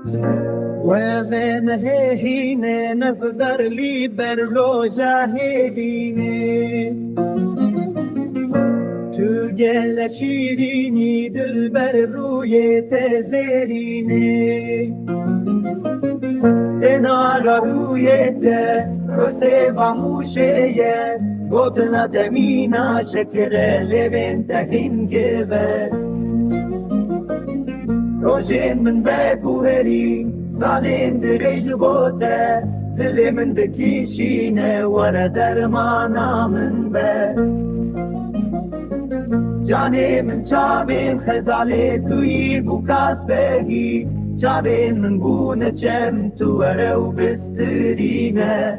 وين هيني نصدر لي برلو جاهديني تو گل شیرینی دل بر روی تزرینی انارا روی ته رسه و موشه گوتنا دمینا شکر لبن تهین گوه روشن من بگوهری سالین درج بوته دل من دکیشینه ور درمانا من به جانه من چاوین خزاله توی بوکاس بهی چاوین من بونه چم تو ورو بسترینه